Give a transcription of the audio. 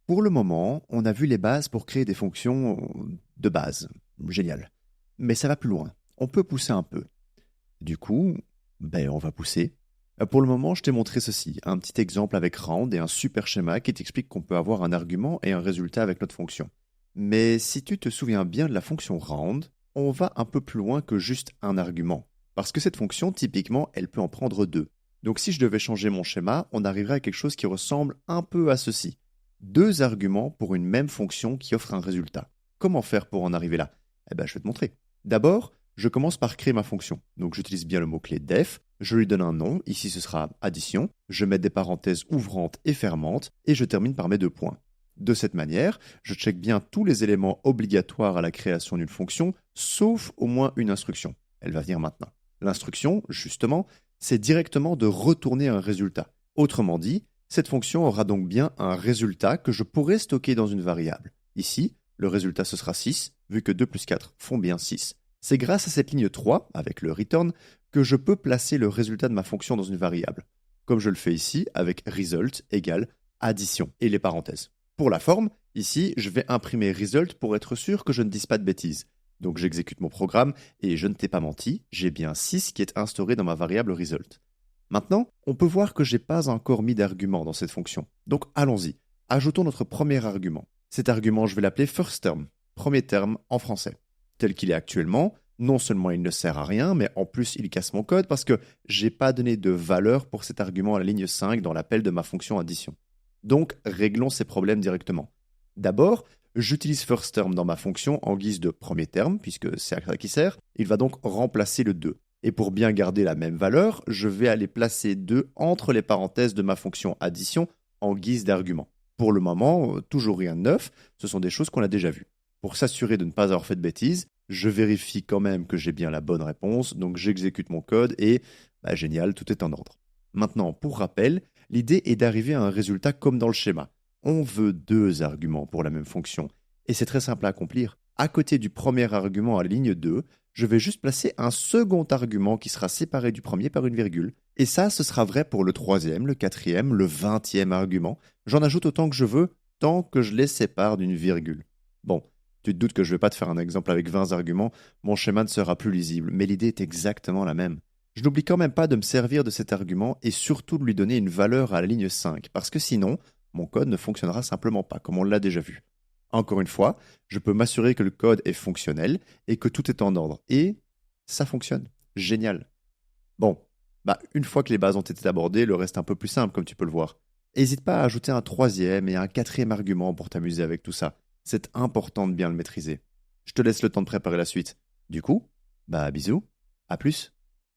Pour le moment, on a vu les bases pour créer des fonctions de base. Génial. Mais ça va plus loin. On peut pousser un peu. Du coup, on va pousser. Pour le moment, je t'ai montré ceci, un petit exemple avec round et un super schéma qui t'explique qu'on peut avoir un argument et un résultat avec notre fonction. Mais si tu te souviens bien de la fonction round, on va un peu plus loin que juste un argument. Parce que cette fonction, typiquement, elle peut en prendre deux. Donc si je devais changer mon schéma, on arriverait à quelque chose qui ressemble un peu à ceci. Deux arguments pour une même fonction qui offre un résultat. Comment faire pour en arriver là? Je vais te montrer. D'abord, je commence par créer ma fonction. Donc j'utilise bien le mot-clé def, je lui donne un nom, ici ce sera addition, je mets des parenthèses ouvrantes et fermantes, et je termine par mes deux points. De cette manière, je check bien tous les éléments obligatoires à la création d'une fonction, sauf au moins une instruction. Elle va venir maintenant. L'instruction, justement, c'est directement de retourner un résultat. Autrement dit, cette fonction aura donc bien un résultat que je pourrais stocker dans une variable. Ici, le résultat ce sera 6, vu que 2 plus 4 font bien 6. C'est grâce à cette ligne 3, avec le return, que je peux placer le résultat de ma fonction dans une variable, comme je le fais ici avec result égale addition et les parenthèses. Pour la forme, ici, je vais imprimer result pour être sûr que je ne dise pas de bêtises. Donc j'exécute mon programme et je ne t'ai pas menti, j'ai bien 6 qui est instauré dans ma variable result. Maintenant, on peut voir que je n'ai pas encore mis d'argument dans cette fonction. Donc allons-y. Ajoutons notre premier argument. Cet argument, je vais l'appeler first term, premier terme en français. Tel qu'il est actuellement, non seulement il ne sert à rien, mais en plus il casse mon code parce que j'ai pas donné de valeur pour cet argument à la ligne 5 dans l'appel de ma fonction addition. Donc réglons ces problèmes directement. D'abord, j'utilise first term dans ma fonction en guise de premier terme, puisque c'est à ça qui sert. Il va donc remplacer le 2. Et pour bien garder la même valeur, je vais aller placer 2 entre les parenthèses de ma fonction addition en guise d'argument. Pour le moment, toujours rien de neuf, ce sont des choses qu'on a déjà vues. Pour s'assurer de ne pas avoir fait de bêtises, je vérifie quand même que j'ai bien la bonne réponse, donc j'exécute mon code et, génial, tout est en ordre. Maintenant, pour rappel, l'idée est d'arriver à un résultat comme dans le schéma. On veut deux arguments pour la même fonction, et c'est très simple à accomplir. À côté du premier argument à la ligne 2, je vais juste placer un second argument qui sera séparé du premier par une virgule. Et ça, ce sera vrai pour le troisième, le quatrième, le 20e argument. J'en ajoute autant que je veux, tant que je les sépare d'une virgule. Bon, tu te doutes que je ne vais pas te faire un exemple avec 20 arguments, mon schéma ne sera plus lisible, mais l'idée est exactement la même. Je n'oublie quand même pas de me servir de cet argument et surtout de lui donner une valeur à la ligne 5, parce que sinon, mon code ne fonctionnera simplement pas, comme on l'a déjà vu. Encore une fois, je peux m'assurer que le code est fonctionnel et que tout est en ordre. Et ça fonctionne. Génial. Bon, une fois que les bases ont été abordées, le reste est un peu plus simple, comme tu peux le voir. N'hésite pas à ajouter un troisième et un quatrième argument pour t'amuser avec tout ça. C'est important de bien le maîtriser. Je te laisse le temps de préparer la suite. Du coup, bisous, à plus.